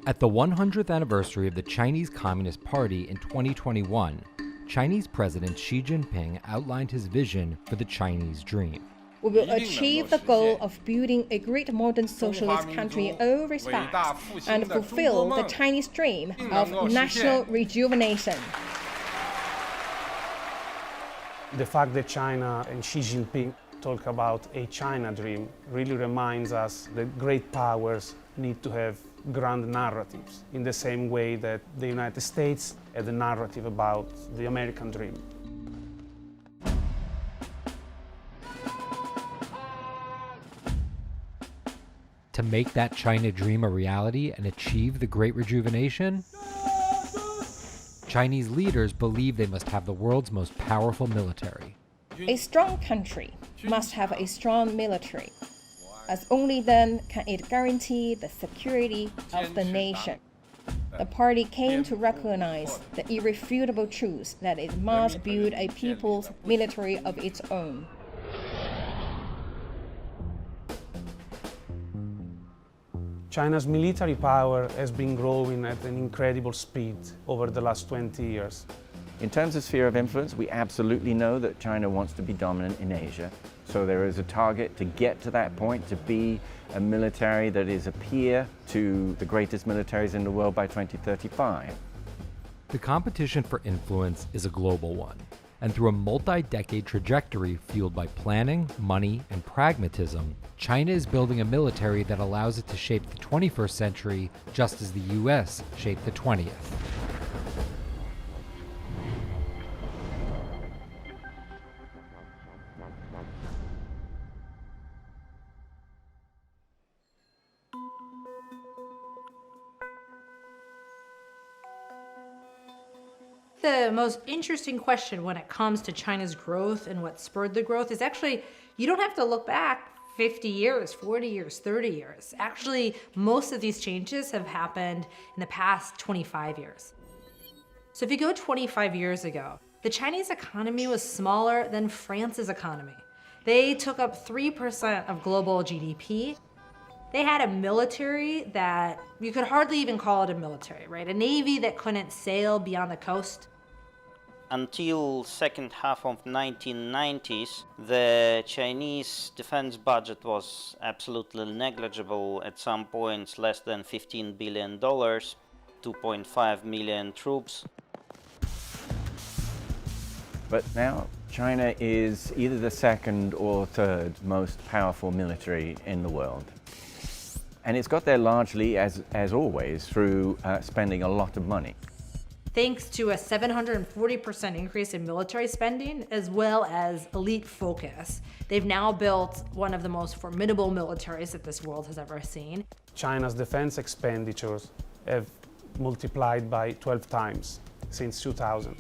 At the 100th anniversary of the Chinese Communist Party in 2021, Chinese President Xi Jinping outlined his vision for the Chinese dream. We will achieve the goal of building a great modern socialist country in all respects and fulfill the Chinese dream of national rejuvenation. The fact that China and Xi Jinping talk about a China dream really reminds us that great powers need to have grand narratives in the same way that the United States had a narrative about the American dream. To make that China dream a reality and achieve the Great Rejuvenation, Chinese leaders believe they must have the world's most powerful military. A strong country must have a strong military, as only then can it guarantee the security of the nation. The party came to recognize the irrefutable truth that it must build a people's military of its own. China's military power has been growing at an incredible speed over the last 20 years. In terms of sphere of influence, we absolutely know that China wants to be dominant in Asia. So there is a target to get to that point, to be a military that is a peer to the greatest militaries in the world by 2035. The competition for influence is a global one, and through a multi-decade trajectory fueled by planning, money, and pragmatism, China is building a military that allows it to shape the 21st century just as the US shaped the 20th. The most interesting question when it comes to China's growth and what spurred the growth is actually, you don't have to look back 50 years, 40 years, 30 years. Actually, most of these changes have happened in the past 25 years. So if you go 25 years ago, the Chinese economy was smaller than France's economy. They took up 3% of global GDP. They had a military that you could hardly even call it a military, right? A navy that couldn't sail beyond the coast. Until second half of 1990s, the Chinese defense budget was absolutely negligible. At some points, less than $15 billion, 2.5 million troops. But now China is either the second or third most powerful military in the world. And it's got there largely, as always, through spending a lot of money. Thanks to a 740% increase in military spending, as well as elite focus, they've now built one of the most formidable militaries that this world has ever seen. China's defense expenditures have multiplied by 12 times since 2000.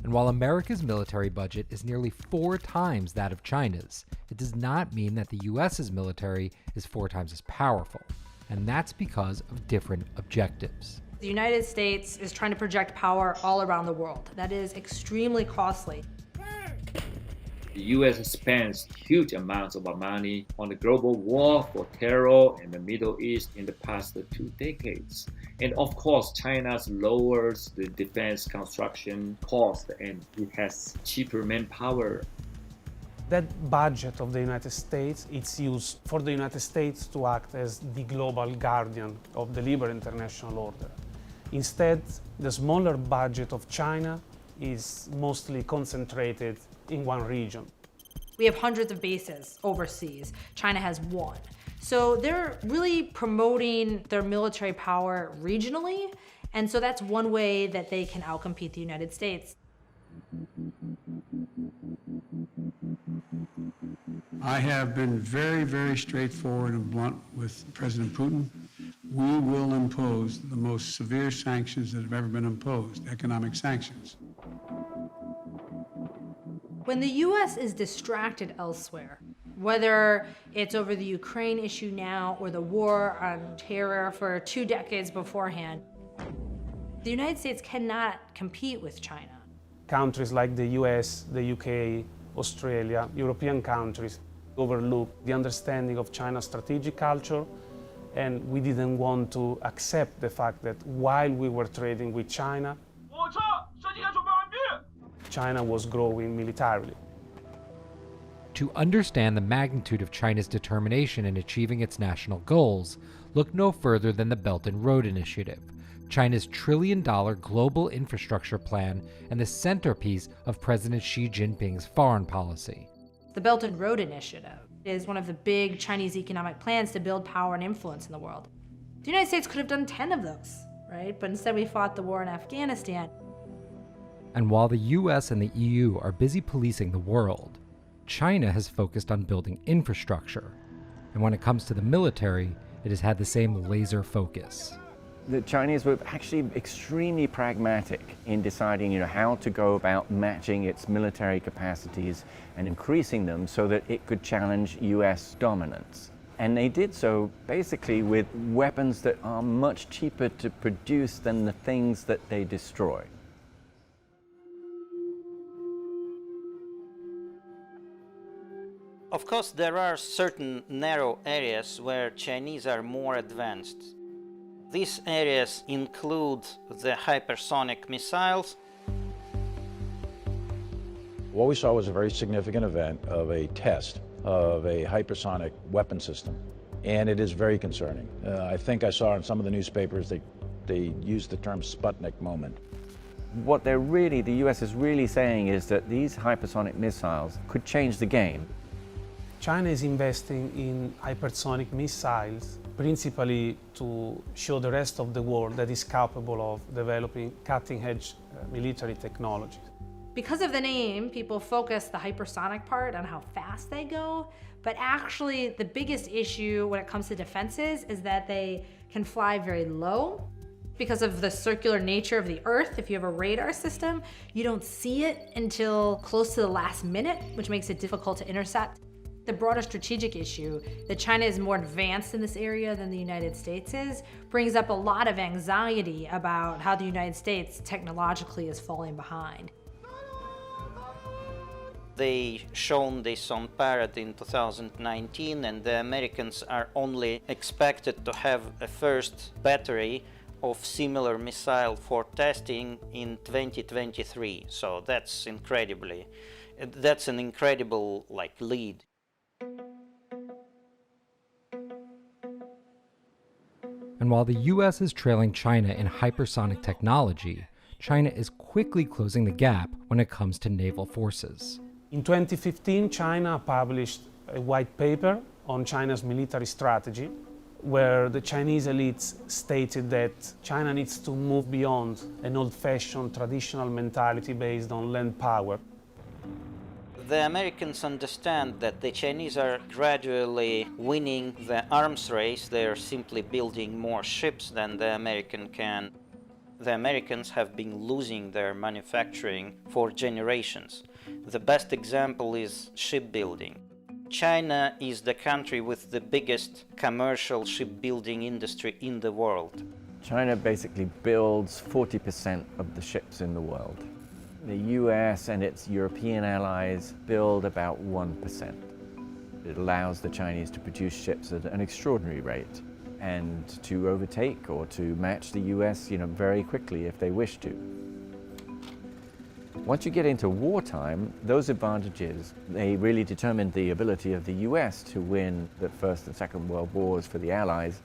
And while America's military budget is nearly 4 times that of China's, it does not mean that the US's military is 4 times as powerful. And that's because of different objectives. The United States is trying to project power all around the world. That is extremely costly. The U.S. spends huge amounts of money on the global war for terror in the Middle East in the past 2 decades. And of course, China lowers the defense construction cost and it has cheaper manpower. That budget of the United States, it's used for the United States to act as the global guardian of the liberal international order. Instead, the smaller budget of China is mostly concentrated in one region. We have hundreds of bases overseas. China has 1. So they're really promoting their military power regionally, and so that's one way that they can outcompete the United States. I have been very, very straightforward and blunt with President Putin. We will impose the most severe sanctions that have ever been imposed, economic sanctions. When the U.S. is distracted elsewhere, whether it's over the Ukraine issue now or the war on terror for 2 decades beforehand, the United States cannot compete with China. Countries like the US, the UK, Australia, European countries overlook the understanding of China's strategic culture And we didn't want to accept the fact that while we were trading with China, China was growing militarily. To understand the magnitude of China's determination in achieving its national goals, look no further than the Belt and Road Initiative, China's trillion-dollar global infrastructure plan and the centerpiece of President Xi Jinping's foreign policy. The Belt and Road Initiative is one of the big Chinese economic plans to build power and influence in the world. The United States could have done 10 of those, right? But instead we fought the war in Afghanistan. And while the US and the EU are busy policing the world, China has focused on building infrastructure. And when it comes to the military, it has had the same laser focus. The Chinese were actually extremely pragmatic in deciding, how to go about matching its military capacities and increasing them so that it could challenge US dominance. And they did so basically with weapons that are much cheaper to produce than the things that they destroy. Of course, there are certain narrow areas where Chinese are more advanced. These areas include the hypersonic missiles. What we saw was a very significant event of a test of a hypersonic weapon system, and it is very concerning. I think I saw in some of the newspapers they used the term Sputnik moment. What the US is really saying is that these hypersonic missiles could change the game. China is investing in hypersonic missiles principally to show the rest of the world that is capable of developing cutting-edge military technology. Because of the name, people focus the hypersonic part on how fast they go, but actually the biggest issue when it comes to defenses is that they can fly very low. Because of the circular nature of the Earth, if you have a radar system, you don't see it until close to the last minute, which makes it difficult to intercept. The broader strategic issue that China is more advanced in this area than the United States is brings up a lot of anxiety about how the United States technologically is falling behind. They shown this on parade in 2019, and the Americans are only expected to have a first battery of similar missile for testing in 2023. So that's an incredible lead. And while the US is trailing China in hypersonic technology, China is quickly closing the gap when it comes to naval forces. In 2015, China published a white paper on China's military strategy, where the Chinese elites stated that China needs to move beyond an old-fashioned traditional mentality based on land power. The Americans understand that the Chinese are gradually winning the arms race. They are simply building more ships than the American can. The Americans have been losing their manufacturing for generations. The best example is shipbuilding. China is the country with the biggest commercial shipbuilding industry in the world. China basically builds 40% of the ships in the world. The US and its European allies build about 1%. It allows the Chinese to produce ships at an extraordinary rate and to overtake or to match the US, very quickly if they wish to. Once you get into wartime, those advantages, they really determine the ability of the US to win the First and Second World Wars for the Allies.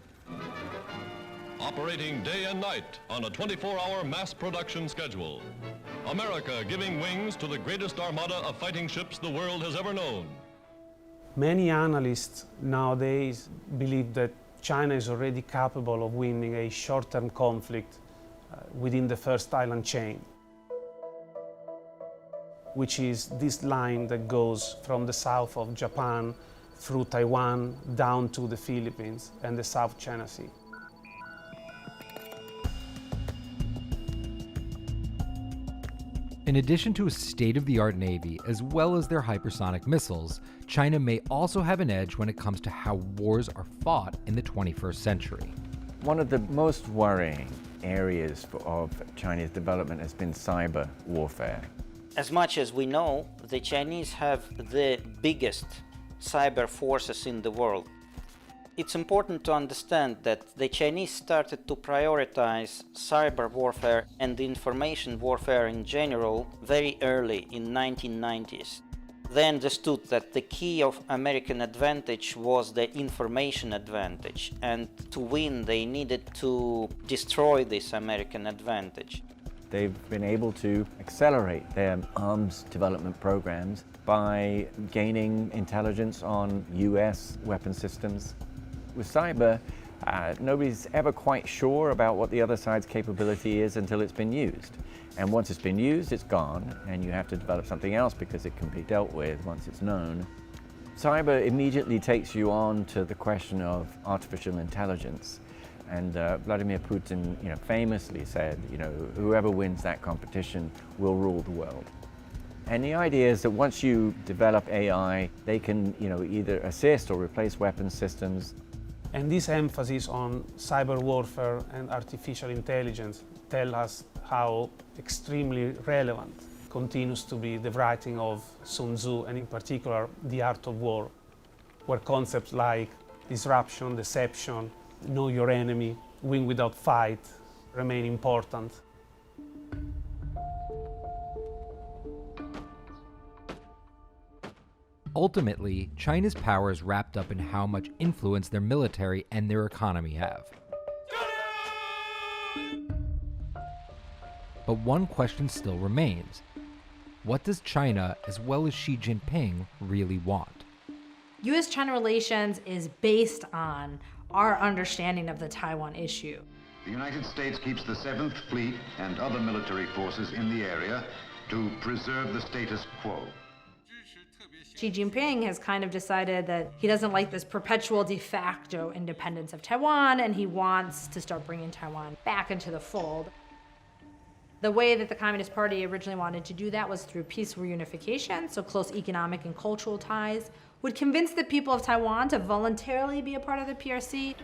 Operating day and night on a 24-hour mass production schedule. America giving wings to the greatest armada of fighting ships the world has ever known. Many analysts nowadays believe that China is already capable of winning a short-term conflict within the first island chain, which is this line that goes from the south of Japan through Taiwan down to the Philippines and the South China Sea. In addition to a state-of-the-art navy, as well as their hypersonic missiles, China may also have an edge when it comes to how wars are fought in the 21st century. One of the most worrying areas of Chinese development has been cyber warfare. As much as we know, the Chinese have the biggest cyber forces in the world. It's important to understand that the Chinese started to prioritize cyber warfare and information warfare in general very early in 1990s. They understood that the key of American advantage was the information advantage, and to win they needed to destroy this American advantage. They've been able to accelerate their arms development programs by gaining intelligence on US weapon systems. With cyber, nobody's ever quite sure about what the other side's capability is until it's been used. And once it's been used, it's gone, and you have to develop something else because it can be dealt with once it's known. Cyber immediately takes you on to the question of artificial intelligence. And Vladimir Putin, famously said, whoever wins that competition will rule the world. And the idea is that once you develop AI, they can, either assist or replace weapons systems. And this emphasis on cyber warfare and artificial intelligence tell us how extremely relevant continues to be the writing of Sun Tzu, and in particular, The Art of War, where concepts like disruption, deception, know your enemy, win without fight remain important. Ultimately, China's power is wrapped up in how much influence their military and their economy have. But one question still remains. What does China, as well as Xi Jinping, really want? US-China relations is based on our understanding of the Taiwan issue. The United States keeps the 7th Fleet and other military forces in the area to preserve the status quo. Xi Jinping has kind of decided that he doesn't like this perpetual de facto independence of Taiwan, and he wants to start bringing Taiwan back into the fold. The way that the Communist Party originally wanted to do that was through peaceful reunification, so close economic and cultural ties would convince the people of Taiwan to voluntarily be a part of the PRC.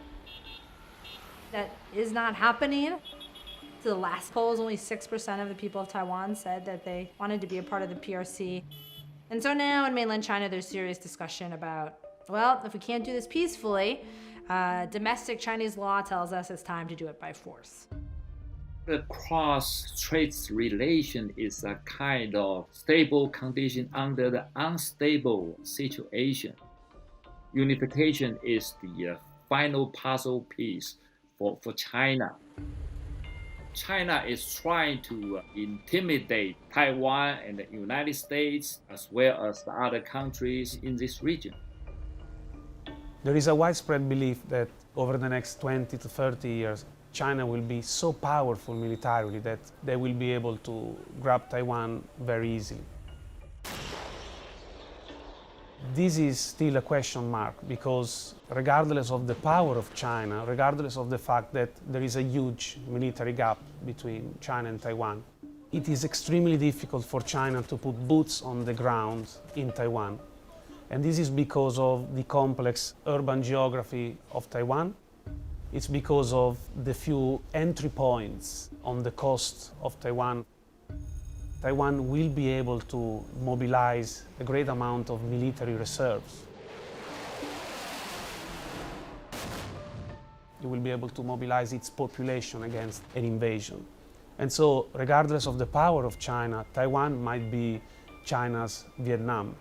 That is not happening. To the last polls, only 6% of the people of Taiwan said that they wanted to be a part of the PRC. And so now in mainland China, there's serious discussion about, well, if we can't do this peacefully, domestic Chinese law tells us it's time to do it by force. The cross-strait relation is a kind of stable condition under the unstable situation. Unification is the final puzzle piece for China. China is trying to intimidate Taiwan and the United States as well as the other countries in this region. There is a widespread belief that over the next 20 to 30 years, China will be so powerful militarily that they will be able to grab Taiwan very easily. This is still a question mark because regardless of the power of China, regardless of the fact that there is a huge military gap between China and Taiwan, it is extremely difficult for China to put boots on the ground in Taiwan. And this is because of the complex urban geography of Taiwan. It's because of the few entry points on the coast of Taiwan. Taiwan will be able to mobilize a great amount of military reserves. It will be able to mobilize its population against an invasion. And so, regardless of the power of China, Taiwan might be China's Vietnam.